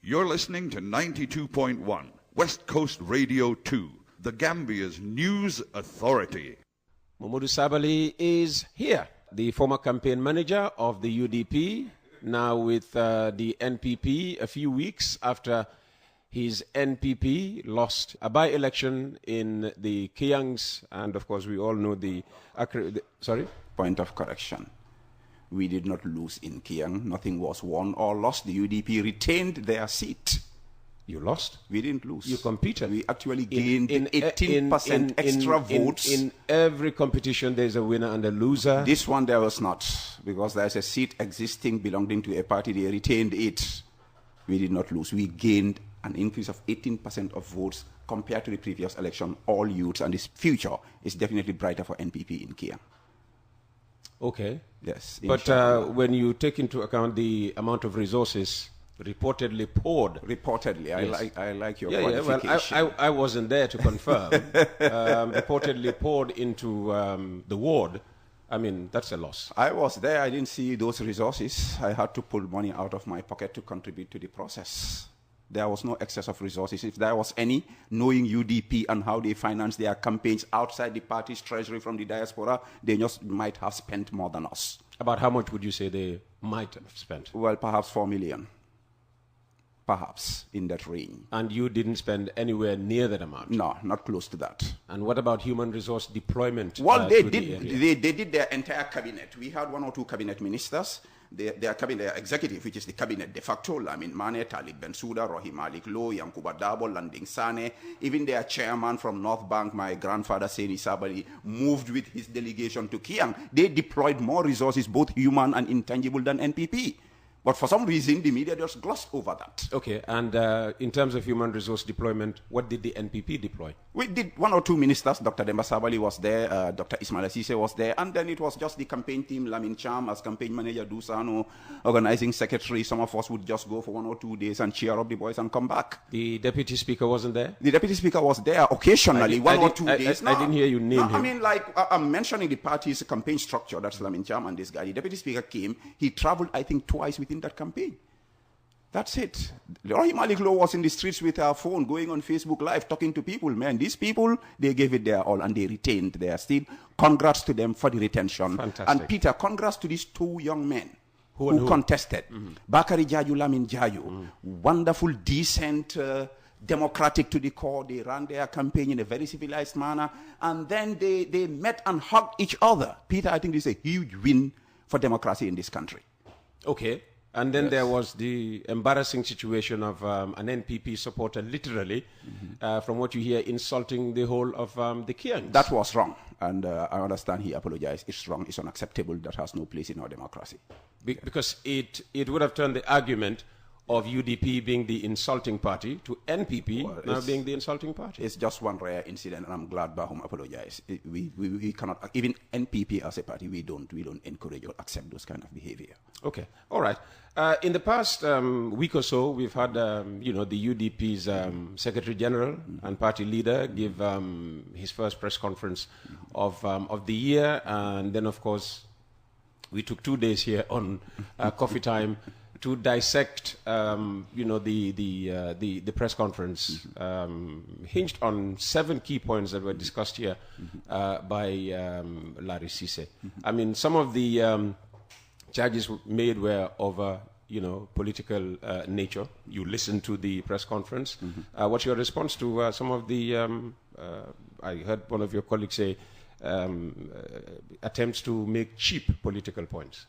You're listening to 92.1 West Coast Radio 2, the Gambia's news authority. Momodou Sabally is here, the former campaign manager of the UDP, now with the NPP a few weeks after his NPP lost a by-election in the kangs, and of course we all know sorry? Point of correction. We did not lose in Kiang. Nothing was won or lost. The UDP retained their seat. You lost? We didn't lose. You competed. We actually gained 18% extra votes. In every competition, there's a winner and a loser. This one there was not, because there's a seat existing belonging to a party. They retained it. We did not lose. We gained an increase of 18% of votes compared to the previous election. All youths, and this future is definitely brighter for NPP in Kiang. Okay. Yes. But when you take into account the amount of resources reportedly poured. Reportedly. Yes. I like your qualification. Well, I wasn't there to confirm. Reportedly poured into the ward. I mean, that's a loss. I was there. I didn't see those resources. I had to pull money out of my pocket to contribute to the process. There was no excess of resources. If there was any, knowing UDP and how they finance their campaigns outside the party's treasury from the diaspora, they just might have spent more than us. About how much would you say they might have spent? Well, perhaps 4 million. Perhaps in that range. And you didn't spend anywhere near that amount? No, not close to that. And what about human resource deployment? Well, they did their entire cabinet. We had 1 or 2 cabinet ministers. Their cabinet executive, which is the cabinet de facto, Lamin Mane, Talib Bensouda, Rohim Malik Low, Yankuba Dabo, Landing Sane, even their chairman from North Bank, my grandfather, Seni Sabally, moved with his delegation to Kiang. They deployed more resources, both human and intangible, than NPP. But for some reason, the media just glossed over that. Okay, and in terms of human resource deployment, what did the NPP deploy? We did 1 or 2 ministers. Dr. Demba Sabally was there, Dr. Ismail Asise was there, and then it was just the campaign team, Lamin Cham as campaign manager, Dusano, organizing secretary. Some of us would just go for 1 or 2 days and cheer up the boys and come back. The deputy speaker wasn't there? The deputy speaker was there occasionally, 1 or 2 days. I didn't hear you name him. I mean, I'm mentioning the party's campaign structure. That's Lamin Cham and this guy. The deputy speaker came. He traveled, I think, twice within that campaign. That's it. Rohim Malik Low was in the streets with our phone, going on Facebook Live, talking to people. Man, these people, they gave it their all and they retained their seat. Congrats to them for the retention. Fantastic. And Peter, congrats to these 2 young men who contested. Bakari Jaju, Lamin Jaju. Wonderful, decent, democratic to the core. They ran their campaign in a very civilized manner. And then they met and hugged each other. Peter, I think this is a huge win for democracy in this country. Okay. And then there was the embarrassing situation of an NPP supporter, literally, from what you hear, insulting the whole of the Kiangs. That was wrong. And I understand he apologized. It's wrong. It's unacceptable. That has no place in our democracy. Because it would have turned the argument of UDP being the insulting party to NPP now being the insulting party. It's just one rare incident, and I'm glad Bahum apologized. We cannot, even NPP as a party, we don't encourage or accept those kind of behavior. Okay, all right. In the past week or so, we've had the UDP's Secretary General and party leader give his first press conference of the year, and then of course we took 2 days here on Coffee Time to dissect, the press conference hinged on 7 key points that were discussed here by Larry Cisse. I mean, some of the charges made were of political nature. You listened to the press conference. What's your response to some of the? I heard one of your colleagues say attempts to make cheap political points.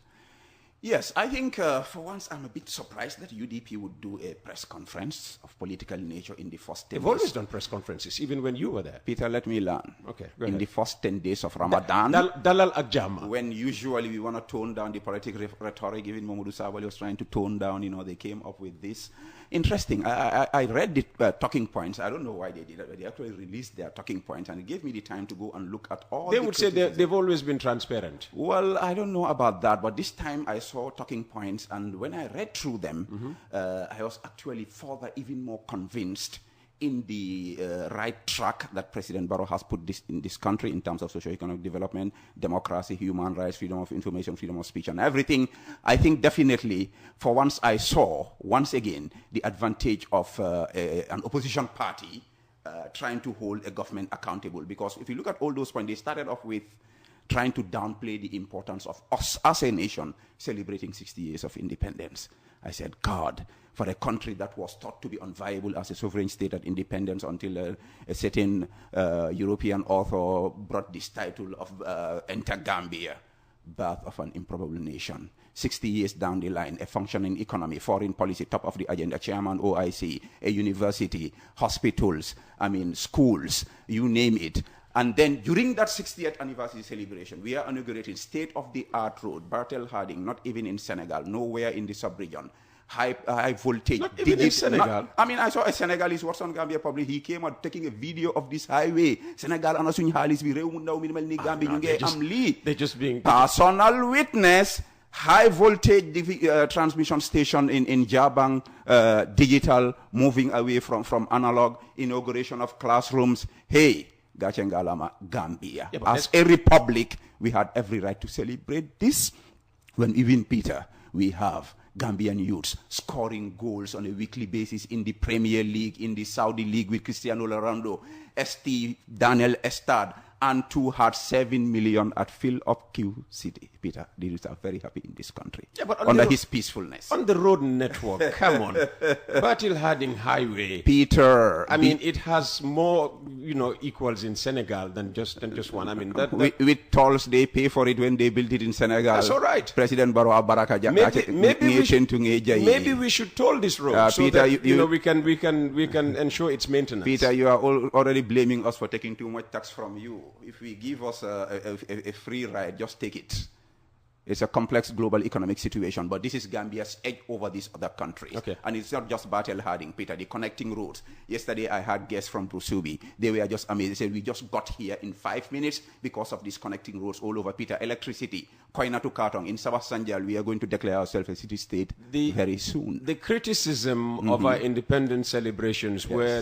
Yes, I think for once I'm a bit surprised that UDP would do a press conference of political nature in the first 10 days. They've always done press conferences, even when you were there. Peter, let me learn. Okay, go in ahead. the first 10 days of Ramadan, Dalal Akjama. When usually we want to tone down the political rhetoric, even Momodou Sabally was trying to tone down, they came up with this. Interesting. I read the talking points. I don't know why they did it, but they actually released their talking points, and it gave me the time to go and look at all They would say they've always been transparent. Well, I don't know about that, but this time I saw talking points, and when I read through them, I was actually further even more convinced in the right track that President Barrow has put in this country in terms of socio-economic development, democracy, human rights, freedom of information, freedom of speech, and everything. I think definitely, for once I saw, once again, the advantage of an opposition party trying to hold a government accountable. Because if you look at all those points, they started off with trying to downplay the importance of us as a nation celebrating 60 years of independence. I said, God, for a country that was thought to be unviable as a sovereign state at independence until a certain European author brought this title of Enter Gambia, Birth of an Improbable Nation. 60 years down the line, a functioning economy, foreign policy, top of the agenda, chairman OIC, a university, hospitals, schools, you name it. And then during that 60th anniversary celebration, we are inaugurating state-of-the-art road, Bartel Harding, not even in Senegal, nowhere in the sub-region. High voltage. Not even in Senegal. I saw a Senegalese what's on Gambia Public. He came out taking a video of this highway. Senegal and Asuny Halis, we they're just being personal witness. High voltage transmission station in Jabang, digital, moving away from analog, inauguration of classrooms. Hey, Gachengalama, Gambia. Yeah, as a republic, we had every right to celebrate this. When even Peter, we have Gambian youths scoring goals on a weekly basis in the Premier League, in the Saudi League with Cristiano Ronaldo, ST Daniel Estad, and 2 had 7 million at Fill Up Q City. Peter, the youths are very happy in this country. Yeah, but under his peacefulness. On the road network, come on. Bartel Harding Highway. Peter. It has more, equals in Senegal than just one. With tolls, they pay for it when they built it in Senegal. That's all right. President Barrow Baraka. Maybe we should toll this road so Peter, that we can ensure its maintenance. Peter, you are already blaming us for taking too much tax from you. If we give us a free ride, just take it. It's a complex global economic situation, but this is Gambia's edge over these other countries. Okay. And it's not just Bartel Harding, Peter, the connecting roads. Yesterday, I had guests from Brusubi. They were just amazed. They said, we just got here in 5 minutes because of these connecting roads all over. Peter, electricity, Koina to Kartong. In Sabah Sanjal, we are going to declare ourselves a city-state very soon. The criticism of our independence celebrations were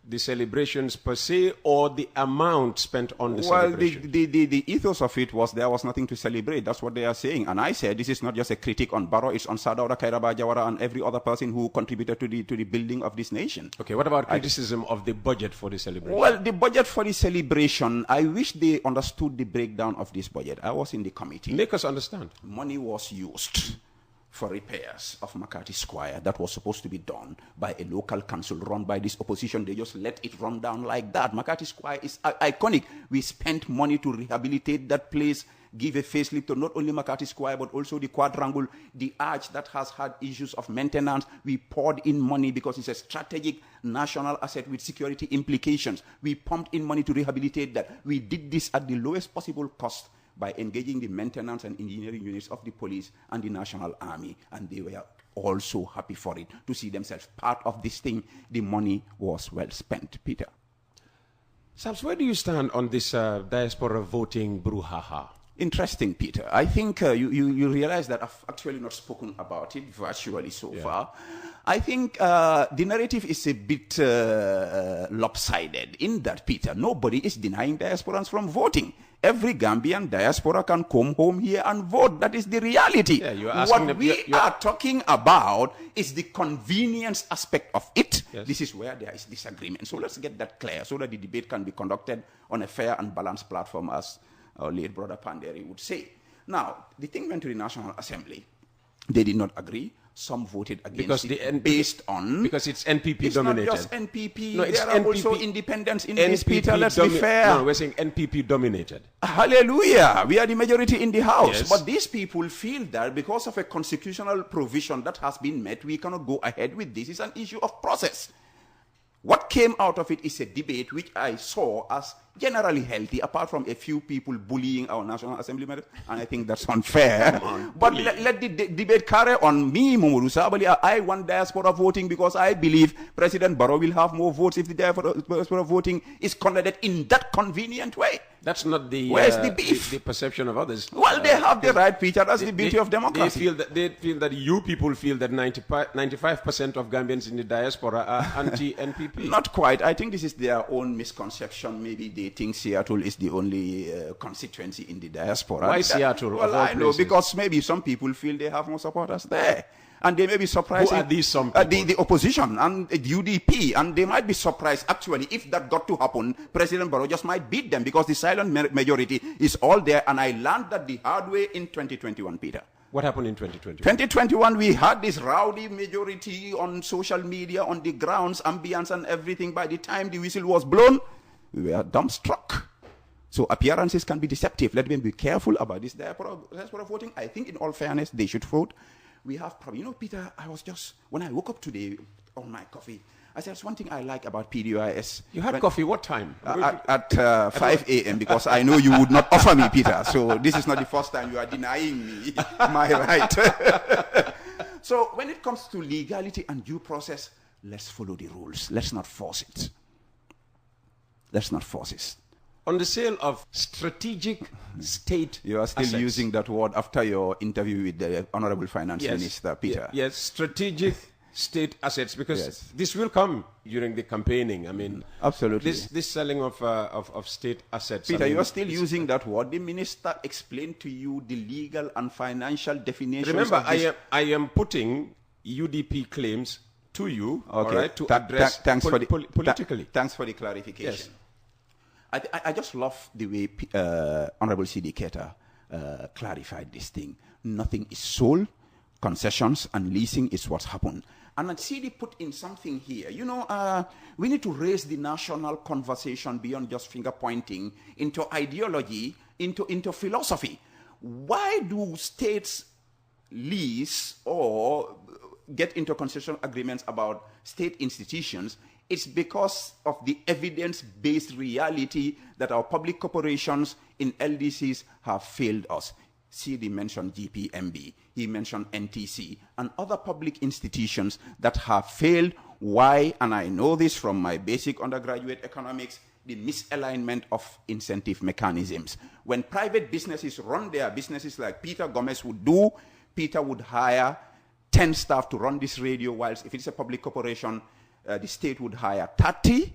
the celebrations per se or the amount spent on the celebration? The ethos of it was there was nothing to celebrate. That's what they are saying. And I said this is not just a critique on Barrow, it's on Sadaura Kairaba Jawara and every other person who contributed to the building of this nation. Okay, what about criticism of the budget for the celebration? Well, the budget for the celebration, I wish they understood the breakdown of this budget. I was in the committee. Make us understand. Money was used for repairs of McCarthy Square that was supposed to be done by a local council run by this opposition. They just let it run down like that. McCarthy Square is iconic. We spent money to rehabilitate that place, give a facelift to not only McCarthy Square but also the quadrangle, the arch that has had issues of maintenance. We poured in money because it's a strategic national asset with security implications. We pumped in money to rehabilitate that. We did this at the lowest possible cost by engaging the maintenance and engineering units of the police and the National Army. And they were all so happy for it, to see themselves part of this thing. The money was well spent, Peter. Sabs, where do you stand on this diaspora voting brouhaha? Interesting, Peter. I think you realize that I've actually not spoken about it virtually so far. I think the narrative is a bit lopsided in that, Peter, nobody is denying diasporans from voting. Every Gambian diaspora can come home here and vote. That is the reality. Yeah, what we are talking about is the convenience aspect of it. Yes. This is where there is disagreement. So let's get that clear so that the debate can be conducted on a fair and balanced platform, as our late brother Panderi would say. Now, the thing went to the National Assembly. They did not agree. Some voted against it based on... Because it's NPP It's dominated. not just NPP. No, it's there are NPP, also independents in this, Peter. Let's be fair. No, we're saying NPP dominated. Hallelujah. We are the majority in the House. Yes. But these people feel that because of a constitutional provision that has been met, we cannot go ahead with this. It's an issue of process. What came out of it is a debate which I saw as generally healthy, apart from a few people bullying our National Assembly members, and I think that's unfair. But let the debate carry on. Me, Momodou Sabally, I want diaspora voting because I believe President Barrow will have more votes if the diaspora voting is conducted in that convenient way. That's not the Where's the beef? the perception of others. Well, they have the right, Peter. That's the beauty of democracy. They feel that you people feel that 95% of Gambians in the diaspora are anti-NPP. Not quite. I think this is their own misconception. Maybe they think Seattle is the only constituency in the diaspora. Why Seattle? Well, I know, because maybe some people feel they have more supporters there. And they may be surprised. Who are these some people? The opposition and UDP. And they might be surprised, actually, if that got to happen, President Barrow just might beat them because the silent majority is all there. And I learned that the hard way in 2021, Peter. What happened in 2021? 2021, we had this rowdy majority on social media, on the grounds, ambience and everything. By the time the whistle was blown, we were dumbstruck. So appearances can be deceptive. Let them be careful about this diaspora voting. I think in all fairness, they should vote. We have probably, Peter, when I woke up today on my coffee, I said, there's one thing I like about PDIS. You had coffee what time? At 5 a.m. because I know you would not offer me, Peter. So this is not the first time you are denying me my right. So when it comes to legality and due process, let's follow the rules. Let's not force it. Let's not force it. On the sale of strategic state You are still assets. using that word after your interview with the Honorable Finance Minister, Peter. Yes, strategic state assets, because this will come during the campaigning. I mean, absolutely. This selling of state assets. Peter, you are still using that word. The minister explained to you the legal and financial definitions. Remember, of this. I am putting UDP claims to you, all right, to address politically. Thanks for the clarification. Yes. I just love the way Honorable C.D. Keita clarified this thing. Nothing is sold. Concessions and leasing is what's happened. And C.D. put in something here. We need to raise the national conversation beyond just finger pointing into ideology, into philosophy. Why do states lease or get into concession agreements about state institutions? It's because of the evidence-based reality that our public corporations in LDCs have failed us. CD mentioned GPMB, he mentioned NTC, and other public institutions that have failed. Why? And I know this from my basic undergraduate economics, the misalignment of incentive mechanisms. When private businesses run their businesses like Peter Gomez would do, Peter would hire 10 staff to run this radio, whilst if it's a public corporation, the state would hire 30.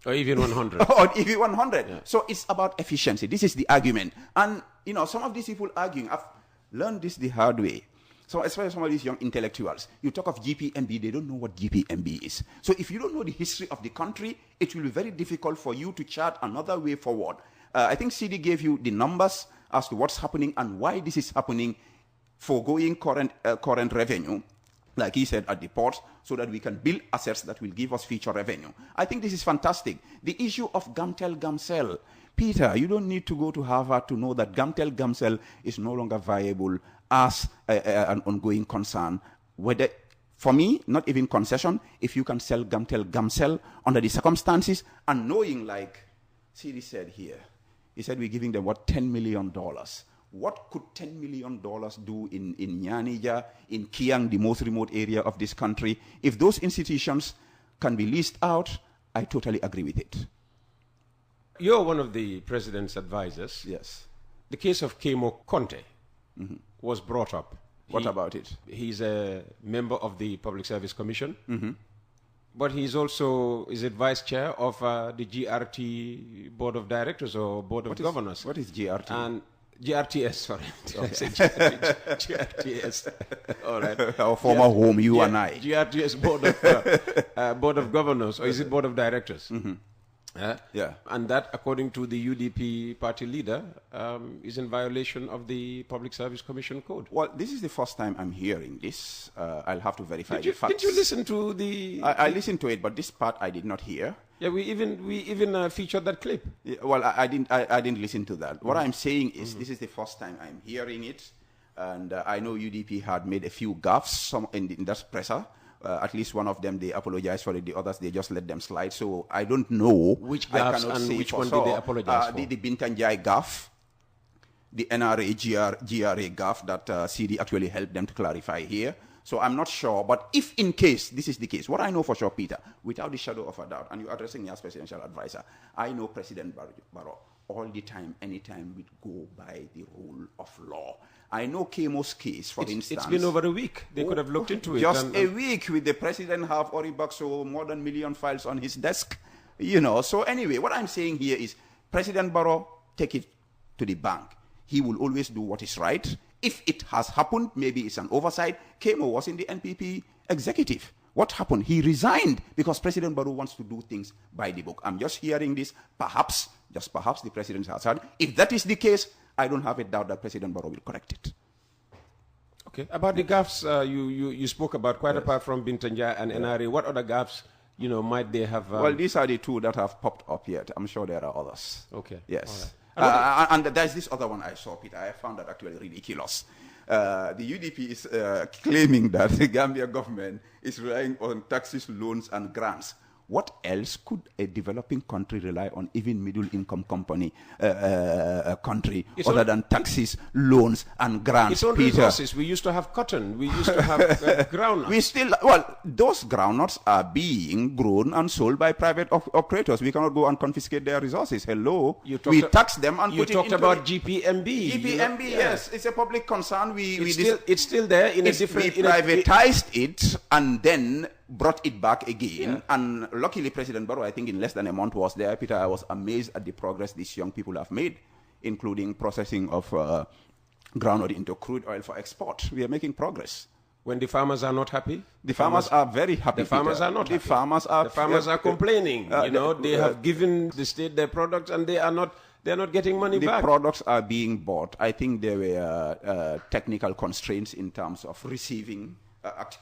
Or even 100. Or even 100. Yeah. So it's about efficiency. This is the argument. And, some of these people arguing, I've learned this the hard way. So especially some of these young intellectuals, you talk of GPMB, they don't know what GPMB is. So if you don't know the history of the country, it will be very difficult for you to chart another way forward. I think CD gave you the numbers as to what's happening and why this is happening, foregoing current revenue, like he said, at the ports, so that we can build assets that will give us future revenue. I think this is fantastic. The issue of Gamtel-Gamcel. Peter, you don't need to go to Harvard to know that Gamtel-Gamcel is no longer viable as an ongoing concern. Whether, for me, not even concession, if you can sell Gamtel-Gamcel under the circumstances, and knowing, like CD said here, he said we're giving them, $10 million. What could $10 million do in Nyanija, in Kiang, the most remote area of this country? If those institutions can be leased out, I totally agree with it. You're one of the president's advisors. Yes. The case of Kemo Conte was brought up. What about it? He's a member of the Public Service Commission, but he's also the vice chair of the GRT Board of Directors or Board of Governors. What is GRT? And GRTS, sorry. Okay. GRTS. All right. Our former home, you and I. GRTS Board of Governors, or is it Board of Directors? Yeah. And that, according to the UDP party leader, is in violation of the Public Service Commission Code. Well, this is the first time I'm hearing this. I'll have to verify the facts. Did you listen to the... I listened to it, but this part I did not hear. Yeah, we even featured that clip. Yeah, well, I didn't listen to that. What I'm saying is this is the first time I'm hearing it, and I know UDP had made a few gaffes in that presser. At least one of them, they apologized for it. The others, they just let them slide. So I don't know. Which gaffes and which one did they apologize for? The Bintanjai gaff, the NRA GRA gaff that CD actually helped them to clarify here. So I'm not sure. But if in case this is the case, what I know for sure, Peter, without the shadow of a doubt, and you're addressing me as presidential advisor, I know President Barrow all the time, anytime, we go by the rule of law. I know Kemo's case, for instance. It's been over a week. They could have looked into it. Just a week with the president have Oribakso, more than 1 million files on his desk. So anyway, what I'm saying here is President Barrow, take it to the bank. He will always do what is right. If it has happened, maybe it's an oversight. Kemo was in the NPP executive. What happened? He resigned because President Barrow wants to do things by the book. I'm just hearing this. Perhaps, just perhaps, the president has heard. If that is the case, I don't have a doubt that President Barrow will correct it. Okay. About the gaffes you spoke about, quite apart from Bintanja and NRA, what other gaffes, might they have? Well, these are the two that have popped up yet. I'm sure there are others. Okay. Yes. And there's this other one I saw, Peter. I found that actually ridiculous. The UDP is claiming that the Gambia government is relying on taxes, loans, and grants. What else could a developing country rely on, even middle-income country, other than taxes, loans, and grants? Its own resources. We used to have cotton. We used to have groundnuts. Those groundnuts are being grown and sold by private operators. We cannot go and confiscate their resources. Hello. We tax them and put it into... You talked about GPMB. GPMB, yes. It's a public concern. It's still there in a different... We privatized it and then brought it back again. And luckily, President Barrow, I think in less than a month, was there. Peter, I was amazed at the progress these young people have made, including processing of groundnut into crude oil for export. We are making progress. When the farmers are not happy? The farmers are very happy. The farmers are not happy. The farmers are complaining. They have given the state their products and they're not getting money back. The products are being bought. I think there were technical constraints in terms of receiving,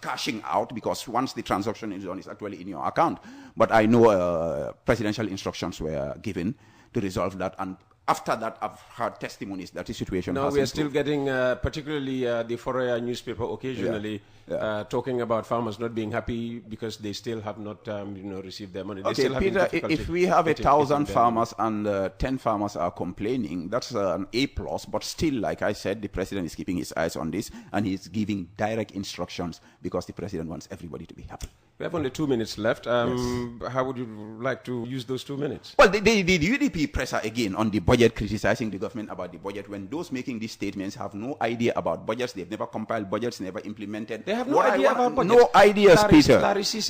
cashing out, because once the transaction is done, it's actually in your account. But I know presidential instructions were given to resolve that, and after that, I've heard testimonies that the situation has improved. We are still getting, particularly the Foroya newspaper occasionally talking about farmers not being happy because they still have not, received their money. Okay, Peter, if we have 1,000 farmers and 10 farmers are complaining, that's an A+, but still, like I said, the president is keeping his eyes on this and he's giving direct instructions because the president wants everybody to be happy. We have only 2 minutes left. How would you like to use those 2 minutes? Well, the UDP presser again on the budget, criticizing the government about the budget, when those making these statements have no idea about budgets. They've never compiled budgets, never implemented. They have no idea about budgets. No ideas, Peter.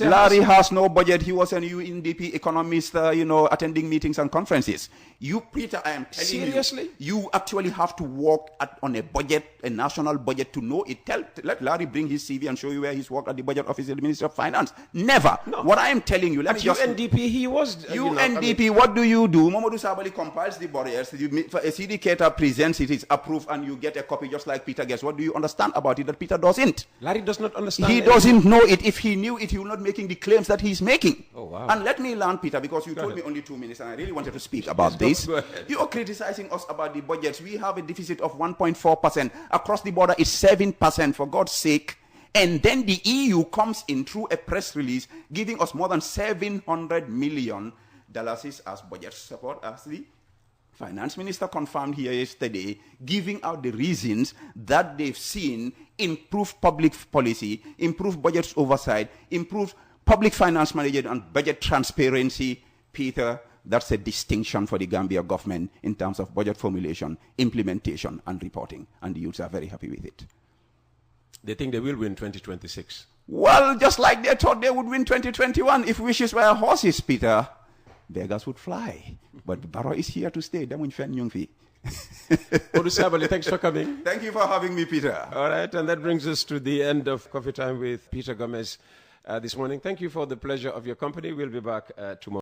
Larry has no budget. He was a UNDP economist, attending meetings and conferences. You, Peter, I am telling Seriously? you actually have to work on a budget, a national budget, to know it. Let Larry bring his CV and show you where he's worked at the budget office of the Ministry of Finance. Never. No. What I am telling you, UNDP, he was... UNDP, what do you do? Momodou Sabally compiles the budgets, a syndicator presents it, it's approved, and you get a copy just like Peter gets. What do you understand about it that Peter doesn't? Larry does not understand. He doesn't know it. If he knew it, he would not be making the claims that he's making. Oh, wow. And let me learn, Peter, because you told me only 2 minutes, and I really wanted to speak about this. You are criticizing us about the budgets. We have a deficit of 1.4%. Across the border, it's 7%, for God's sake. And then the EU comes in through a press release giving us more than $700 million as budget support, as the finance minister confirmed here yesterday, giving out the reasons that they've seen improved public policy, improved budget oversight, improved public finance management and budget transparency. Peter, that's a distinction for the Gambia government in terms of budget formulation, implementation, and reporting. And the youths are very happy with it. They think they will win 2026. Well, just like they thought they would win 2021. If wishes were horses, Peter, beggars would fly. But Barrow is here to stay. Momodou Sabally, thanks for coming. Thank you for having me, Peter. All right, and that brings us to the end of Coffee Time with Peter Gomez this morning. Thank you for the pleasure of your company. We'll be back tomorrow.